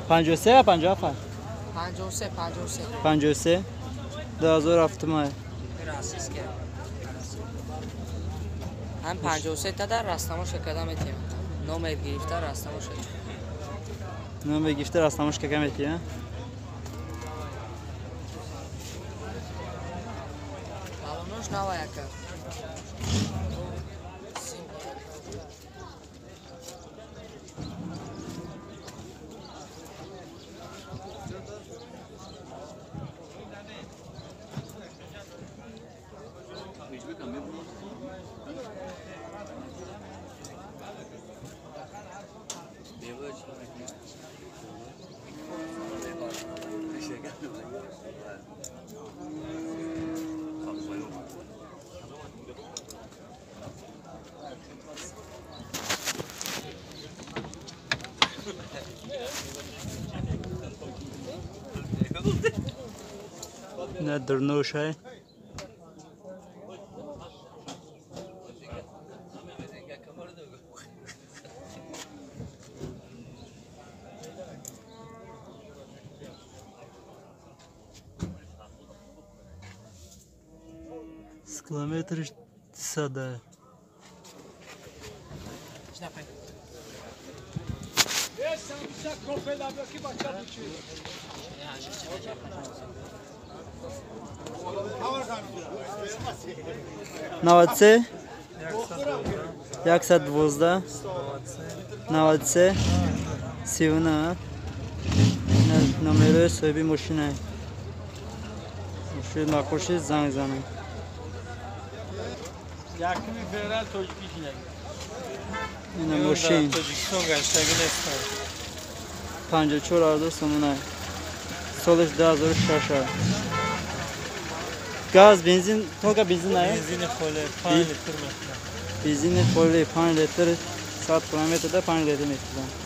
53 یا 57 53 2007 ماه راسیس که هم 53 تا در راستماش کدام تیم نام گرفته راستماش نام گرفته راستماش که کمیتی ها بالونش نوای کرد نه درنوش های kilometre sada. Навадцять 112 93 17 номери صاحب ماشین نقاشی زنگ زنه یکمی فعلا توجیکی این ماشین توجیکستان گشتگی نیستن 54 آردو سمونه سالش 2006 گاز بنزین توکا بنزین نه بنزین خوله 5 لیتر میتونه بنزین خوله 5 لیتر 100 کیلومتر ده 5 لیتر میتونه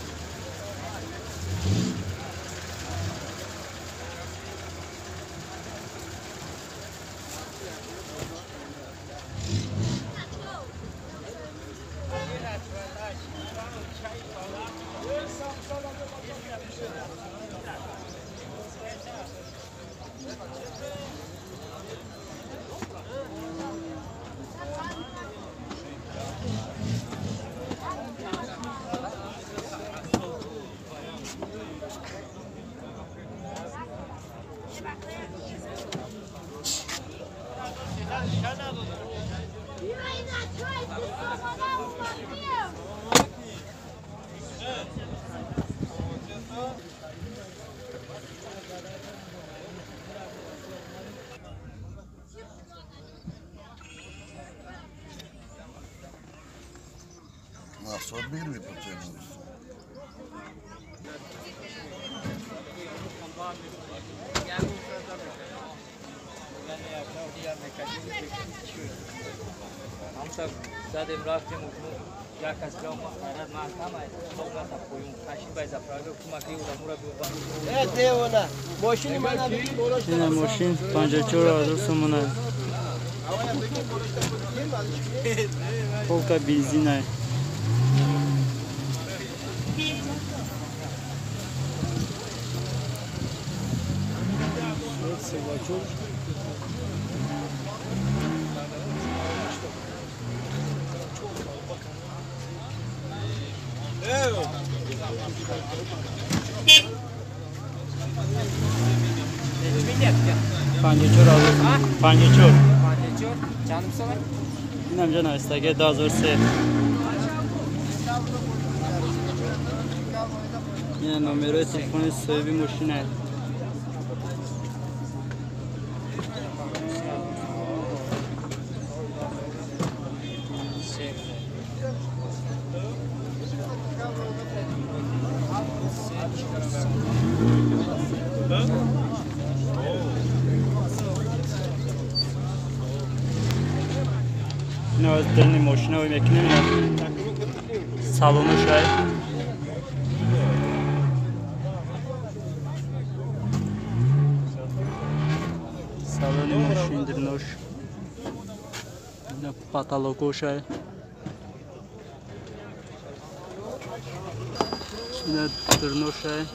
Mahsur bir mi tutacağınız? Hamsa zaten bıraktım ya kasram arar mahkama sonra tapıyım kaşın bay zaprarı kuma ki uda mura bu ban evet de ona maşini bana bir این ماشین 54 آردو سمونه توکا بنزین های پنجه چور آردو پنجه چور canım sana اینم جان استگه 2003 این نمره تلفن صاحبی ماشین های از درنی ماشین های میکنیم سالونش های سالون ماشین درنوش پاتالوگوش های درنوش های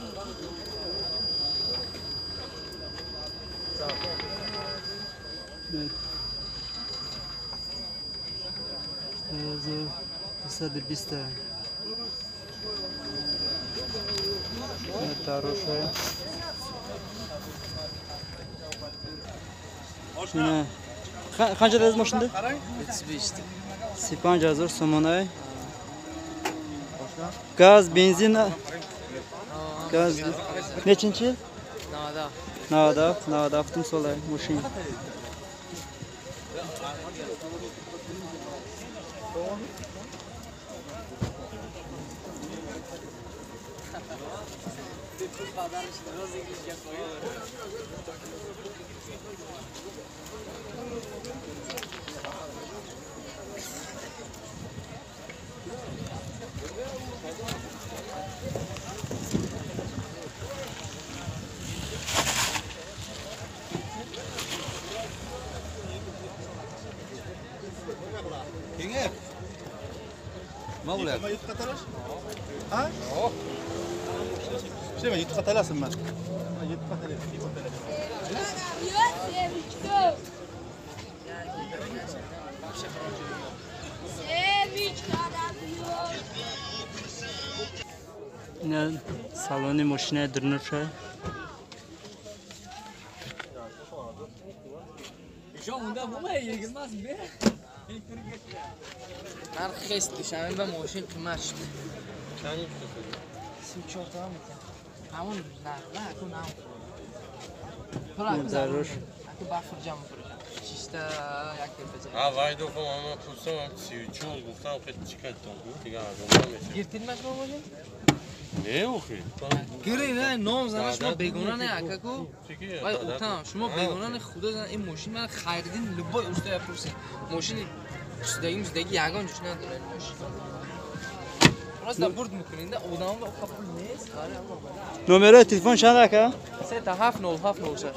Evet. 1220. Evet, Daroşa'ya. Yine kaç lira yazmışsındı? 35'ti. Sipanca hazır somonay. Gaz, benzin. Gaz. Neçinci? Nada. Nada, aftım solay. Muşin. ما ولا ما يتقتلش ها شو ما يتقتل اسمه ما يتقتل Yine salonu maşine dönüşe. من خست بشم و ماشین قیمت شد. چند 34 تا میکنه. همون نه اكو نام. Daroş. اكو بافر جام فرجام. شیشتا یک بزنی. وای دو فهم اما پوستم هم 34 گفتم خیلی چیکار کنم دیگه آدم نمیشه گرتید مش با ماشین؟ نه اوخی گری نه نام زنه شما بیگونه نه اکاکو. چیکه وای گفتم شما بیگونه خدا زن این ماشین من خریدین لبای استاد پرسی. ماشین استادی یگان جوش نداره این ماشین. راست برد میکنین ده آدم با کپل نیست. Numara telefon şanda ka? 3 تا 7 0 7 0 6.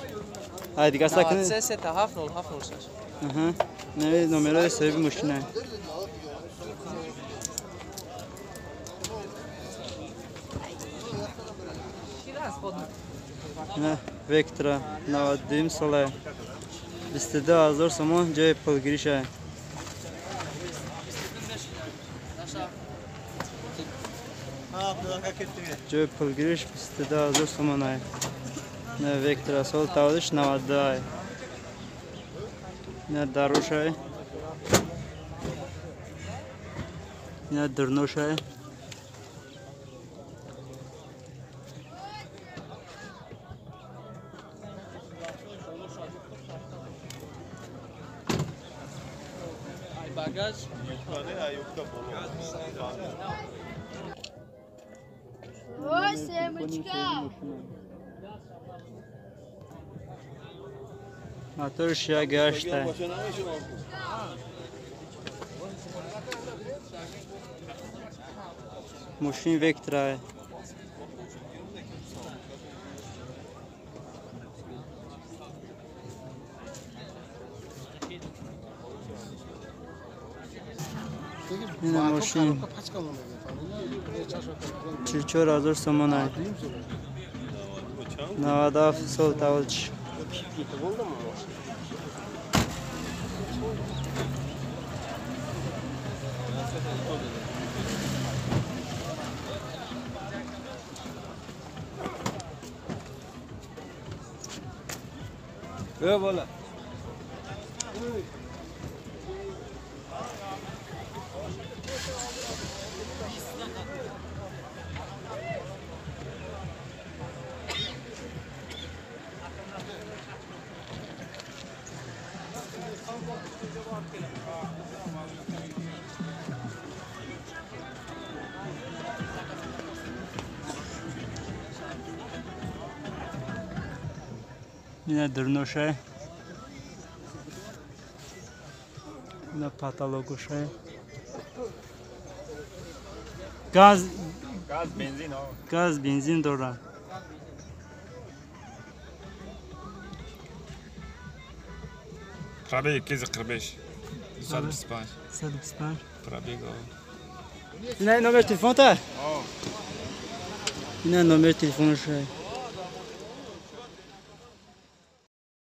Haydi gaz sakın. 3 تا 7 0 7 0 6. Aha. Ne numara sahibi maşine. Ne Vectra navadim solay. Listede hazır somon cay pılgirişe. Cay pılgiriş listede hazır somon ay. Ne Vectra sol tavış navadı ay. Ne Daroş ay. Ne Dırnoş ay. Bagaj. Oi, Semочка! Motor ışığa geçti. Muşin Vectra. Yine muşin. Çilçor hazır samanay. Navada sol tavılç. ولا Yine Dırnoşay. Yine Patalogoşay. Gaz benzin o. Gaz benzin doğru. Pробег 245. 125. Sadıkspan. Pробег. Yine numara telefon ta. Yine numara telefonu şey.